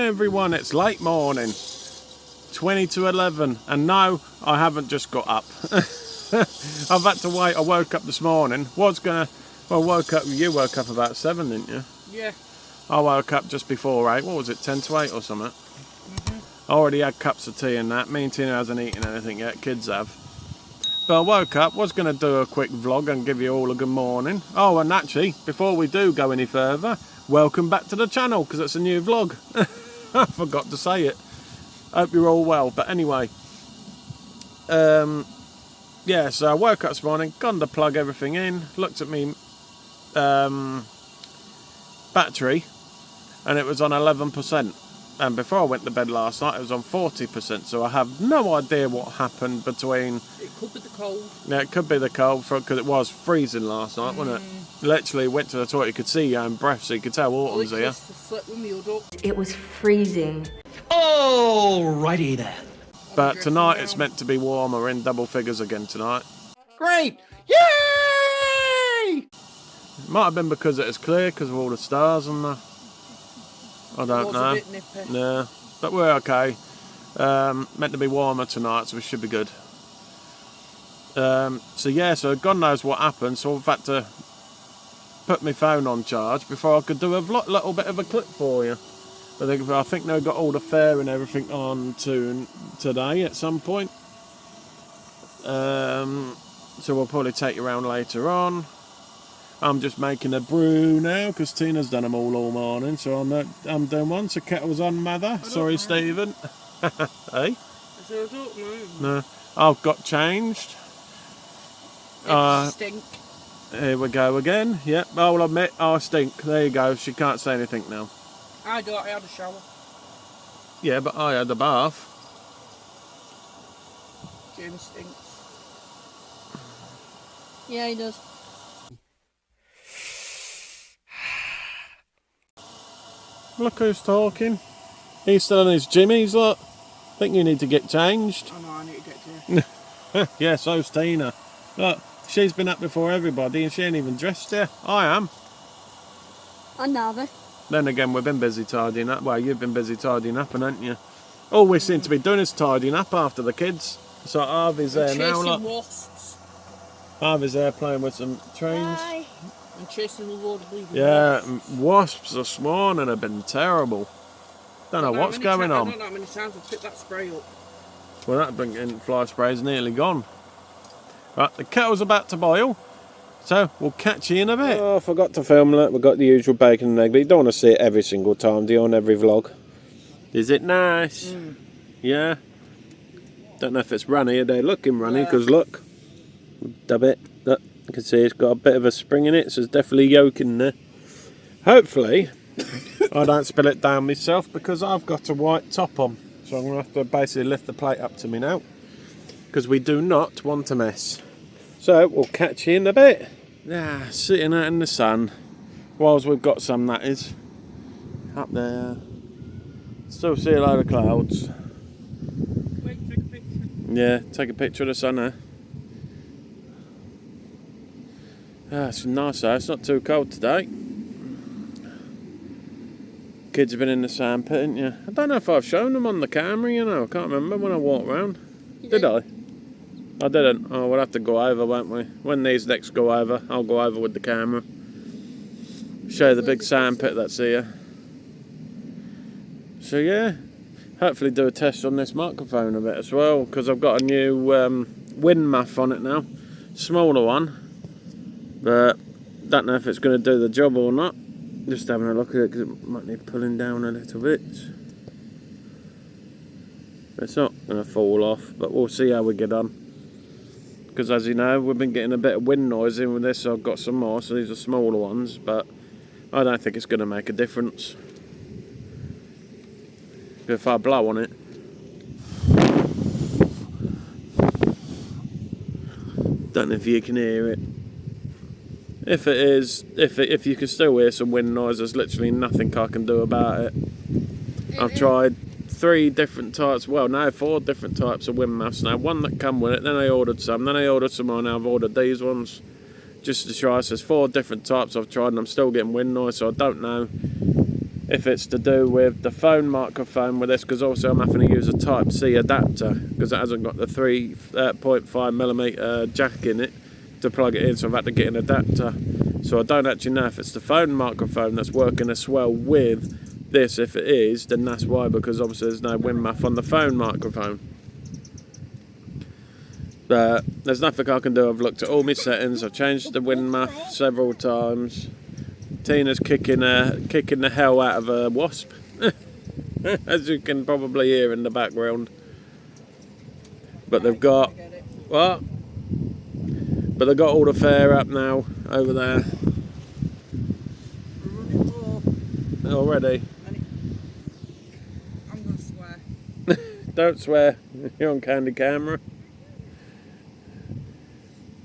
everyone, it's late morning, 20 to 11, and no, I haven't just got up. I've had to wait. I woke up this morning, you woke up about 7, didn't you? Yeah. I woke up just before 8, what was it, 10 to 8 or something? I already had cups of tea and that, me and Tina hasn't eaten anything yet, kids have. But I woke up, was going to do a quick vlog and give you all a good morning. Oh, and actually, before we do go any further, welcome back to the channel, because it's a new vlog. I forgot to say it. Hope you're all well. But anyway, yeah, so I woke up this morning, gone to plug everything in, looked at me battery, and it was on 11%. And before I went to bed last night, it was on 40%, so I have no idea what happened between... It could be the cold. Yeah, it could be the cold, because it was freezing last night, wasn't it? Literally went to the toilet, you could see your own breath, so you could tell autumn's here. It was freezing. Alrighty then. But tonight it's meant to be warmer, in double figures again tonight. Great! Yay! It might have been because it was clear, because of all the stars and the... I don't know. A bit nippy. Yeah, but we're okay. Meant to be warmer tonight, so we should be good. So yeah, so God knows what happened, so I've had to put my phone on charge before I could do a little bit of a clip for you. But I think they've got all the fair and everything on today at some point. So we'll probably take you around later on. I'm just making a brew now because Tina's done them all morning, so I'm doing one. So kettle's on, mother. Sorry, Stephen. Hey? I don't know. No, I've got changed. Stink. Here we go again. Yep, I'll admit I stink. There you go. She can't say anything now. I had a shower. Yeah, but I had a bath. Jim stinks. Yeah, he does. Look who's talking. He's still on his jimmies, look. Think you need to get changed. I know, I need to get to. Yeah, so's Tina. Look, she's been up before everybody and she ain't even dressed yet. I am. Another. Then again, we've been busy tidying up. Well, you've been busy tidying up, haven't you? All we seem to be doing is tidying up after the kids. So Harvey's there now, look. Wasps. Harvey's there playing with some trains. Bye. And chasing the water bleeding. Yeah, wasps this morning have been terrible. Don't know what's going on. I don't know how many times I've picked that spray up. Well, that blinking fly spray's nearly gone. Right, the kettle's about to boil, so we'll catch you in a bit. Oh, I forgot to film that. We've got the usual bacon and egg, but you don't want to see it every single time, do you, on every vlog? Is it nice? Yeah? Don't know if it's runny. They're looking runny, because look. Dub it. Look, you can see it's got a bit of a spring in it, so there's definitely yolk in there. Hopefully, I don't spill it down myself, because I've got a white top on. So I'm going to have to basically lift the plate up to me now, because we do not want to mess. So we'll catch you in a bit. Yeah, sitting out in the sun, whilst we've got some, that is. Up there. Still see a load of clouds. Wait, take a picture. Yeah, take a picture of the sun there. Ah, it's nice though, it's not too cold today. Kids have been in the sandpit, haven't you? I don't know if I've shown them on the camera, you know. I can't remember when I walked round. Did I? I didn't. Oh, we'll have to go over, won't we? When these next go over, I'll go over with the camera. Show you the big sandpit that's here. So yeah, hopefully do a test on this microphone a bit as well, because I've got a new wind muff on it now. Smaller one. But don't know if it's going to do the job or not. Just having a look at it, because it might need pulling down a little bit. It's not going to fall off, but we'll see how we get on. Because as you know, we've been getting a bit of wind noise in with this, so I've got some more, so these are smaller ones, but I don't think it's going to make a difference. If I blow on it. Don't know if you can hear it. If it is, if you can still hear some wind noise, there's literally nothing I can do about it. I've tried 3 different types, well now 4 different types of wind muffs now. One that come with it, then I ordered some, then I ordered some more, now I've ordered these ones. Just to try, so there's 4 different types I've tried and I'm still getting wind noise, so I don't know if it's to do with the phone microphone with this, because also I'm having to use a Type-C adapter because it hasn't got the 3.5mm jack in it to plug it in, so I've had to get an adapter. So I don't actually know if it's the phone microphone that's working as well with this. If it is, then that's why, because obviously there's no wind muff on the phone microphone. But there's nothing I can do. I've looked at all my settings, I've changed the wind muff several times. Tina's kicking the hell out of a wasp, as you can probably hear in the background. But they've got what? But they've got all the fare up now over there. Already. I'm gonna swear. Don't swear. You're on candid camera.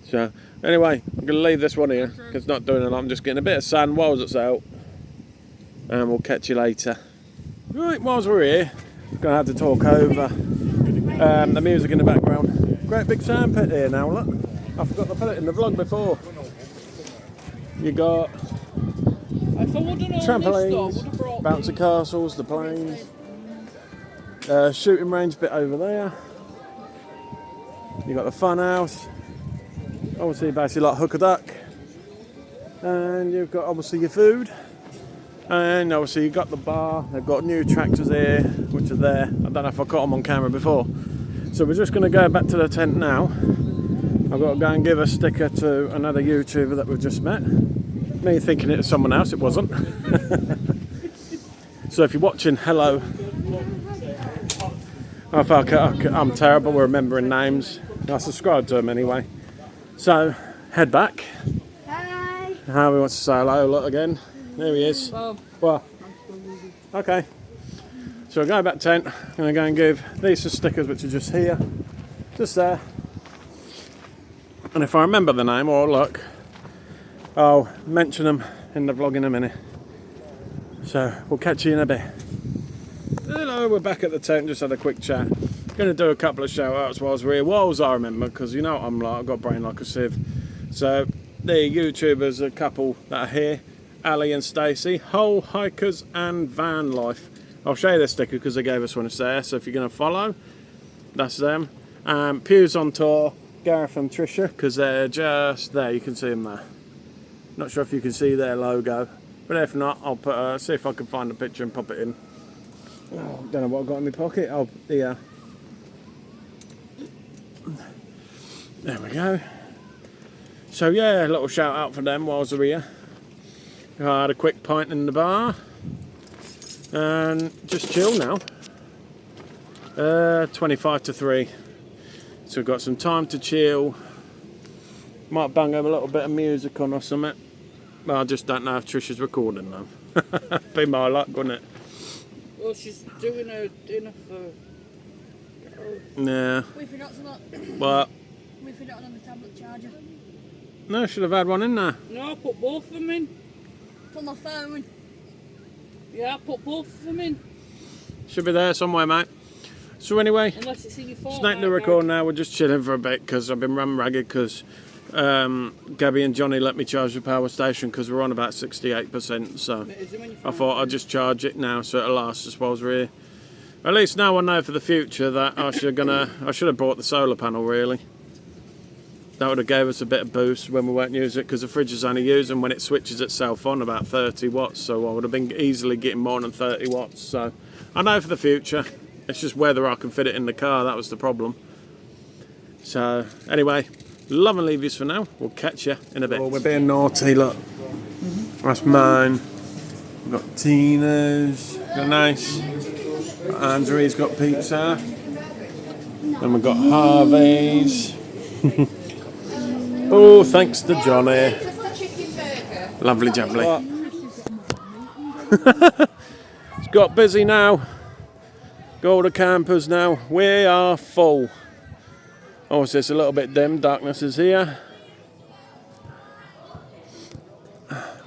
So anyway, I'm going to leave this one here because it's not doing a lot. I'm just getting a bit of sun whilst it's out, and we'll catch you later. Right, whilst we're here, I'm going to have to talk over the music in the background. Great big sand pit here now, look. I forgot to put it in the vlog before. You got trampolines, bouncy castles, the planes, shooting range bit over there. You got the fun house. Obviously basically like hook a duck, and you've got obviously your food, and obviously you've got the bar. They've got new tractors here which are there. I don't know if I caught them on camera before, so we're just going to go back to the tent now. I've got to go and give a sticker to another YouTuber that we've just met. Me thinking it was someone else, it wasn't. So if you're watching, hello. Oh fuck, I'm terrible with remembering names. I subscribe to them anyway. So, head back. Hi. Harvey wants to say hello, look again. There he is. Well, okay. So, I'll go back tent. I'm going to go and give these some stickers, which are just here. Just there. And if I remember the name or look, I'll mention them in the vlog in a minute. So, we'll catch you in a bit. Hello, we're back at the tent, just had a quick chat. Going to do a couple of shout outs whilst we're here, whilst I remember, because you know what I'm like, I've got a brain like a sieve. So the YouTubers, a couple that are here, Ali and Stacey, Whole Hikers and Vanlife. I'll show you their sticker because they gave us one to there, so if you're going to follow, that's them. Pews on tour, Gareth and Trisha, because they're just there, you can see them there. Not sure if you can see their logo, but if not, I'll put see if I can find a picture and pop it in. Oh, don't know what I've got in my pocket. Oh, yeah. There we go. So yeah, a little shout out for them whilst they're here. I had a quick pint in the bar and just chill now. 25 to 3. So we've got some time to chill. Might bang over a little bit of music on or something. But I just don't know if Trisha's recording though. Be my luck, wouldn't it? Well, she's doing her dinner for... Yeah. We forgot to look. What? We forgot on the tablet charger. No, should have had one in there. No, I put both of them in. For my phone. Yeah, I put both of them in. Should be there somewhere, mate. So anyway, Unless it's in your phone. snake the record now. We're just chilling for a bit because I've been run ragged because Gabby and Johnny let me charge the power station because we're on about 68%. So I thought I'd just charge it now so it'll last us while we're here. At least now I know for the future that I should have bought the solar panel really. That would have gave us a bit of boost when we weren't using it because the fridge is only using when it switches itself on about 30 watts. So I would have been easily getting more than 30 watts. So I know for the future. It's just whether I can fit it in the car. That was the problem. So anyway, love and leave yous for now. We'll catch you in a bit. Oh, we're being naughty, look. That's mine. We've got Tina's. Got nice. Andrew's got pizza. And we've got Harvey's. Oh, thanks to Johnny. Lovely jubbly. It's got busy now. Got all the campers now. We are full. Obviously it's a little bit dim. Darkness is here.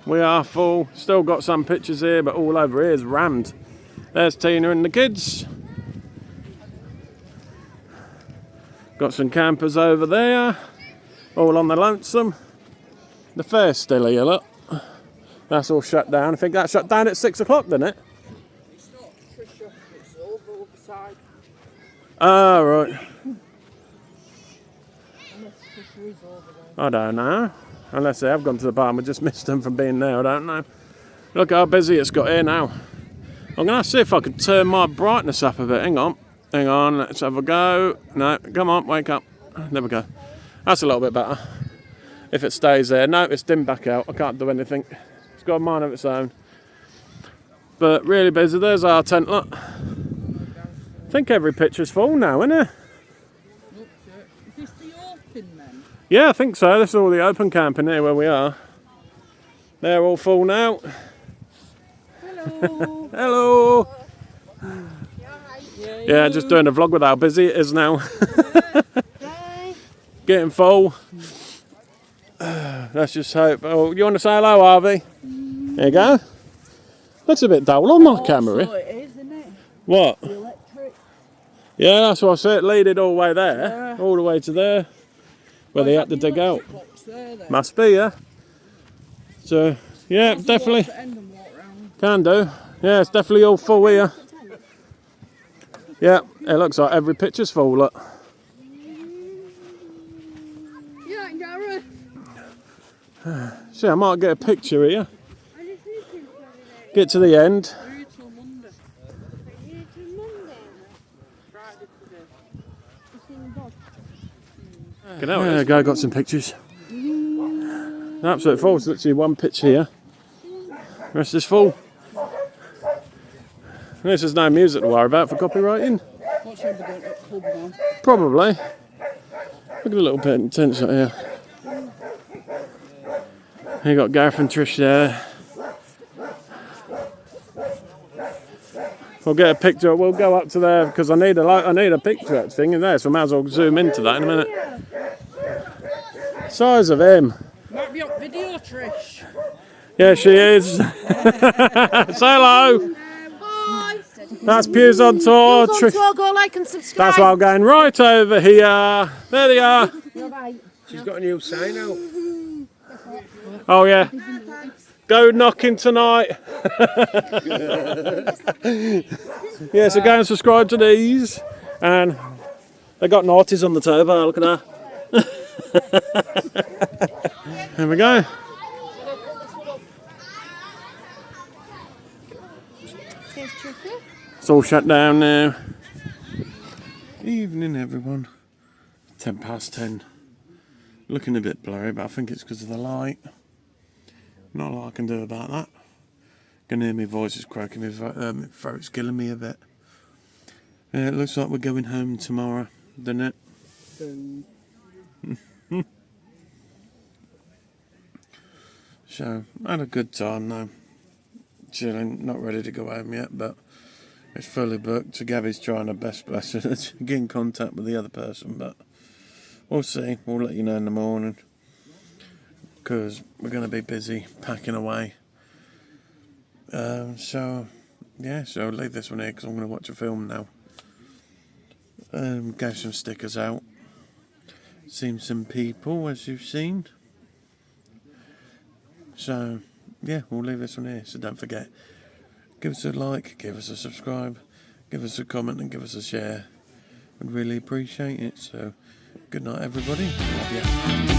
We are full. Still got some pictures here, but all over here is rammed. There's Tina and the kids. Got some campers over there. All on the lonesome. The fair's still here, look. That's all shut down. I think that shut down at 6 o'clock, didn't it? It's not Trisha, it's over the other side. Ah, right. Unless Trisha is over there. I don't know. Unless they have gone to the bar and we just missed them from being there, I don't know. Look how busy it's got here now. I'm going to see if I can turn my brightness up a bit. Hang on, let's have a go. No, come on, wake up. There we go. That's a little bit better. If it stays there. No, it's dimmed back out. I can't do anything. It's got a mind of its own. But really busy. There's our tent, look. I think every picture's full now, isn't it? Look, is this the open then? Yeah, I think so. This is all the open camping here where we are. They're all full now. Hello. Hello. Yeah, you. just doing a vlog with how busy it is now. Getting full. Let's just hope. Oh, you want to say hello, Harvey? There you go. Looks a bit dull on my camera. So it is, isn't it? What? The electric. Yeah, that's what I said. Lead it all the way there. Yeah. All the way to there. Where they had to dig out. Box there, then? Must be, yeah. So, yeah, definitely. Walk to the end and walk round. Can do. Yeah, it's definitely all full here. Yeah, it looks like every picture's full, look. Yeah, Gareth. See, I might get a picture here. I just need to Get to the end. We're here till Monday. Monday. Friday today. It's in the box. There we go, got some pictures. Absolute full, it's literally one picture here. The rest is full. This is no music to worry about for copywriting. What's over going to club now? Probably. Look at the little tent shot here. You got Gareth and Trish there. We'll get a picture. We'll go up to there because I need a picture of that thing in there, so I might as well zoom into that in a minute. Size of him. Might be on video, Trish. Yeah, she is. Say hello. Bye. That's Pews on Tour. Trish. Go like and subscribe. That's why I'm going right over here. There they are. Bye. She's got a new sign out. Oh yeah. Go knocking tonight. Yeah, so go and subscribe to these. And they got naughties on the toe bar, look at that. There we go. It's all shut down now. Evening everyone. 10:10. Looking a bit blurry, but I think it's because of the light. Not a lot I can do about that. Can hear my voice is croaking, my throat's killing me a bit. It looks like we're going home tomorrow, doesn't it? So, I had a good time though. Chilling, not ready to go home yet, but it's fully booked. So Gabby's trying her best, bless her, to get in contact with the other person, but we'll see. We'll let you know in the morning. Because we're going to be busy packing away. So I'll leave this one here because I'm going to watch a film now. Gave some stickers out. Seen some people, as you've seen. So, yeah, we'll leave this one here. So don't forget, give us a like, give us a subscribe, give us a comment and give us a share. We'd really appreciate it. So, good night everybody. Love you.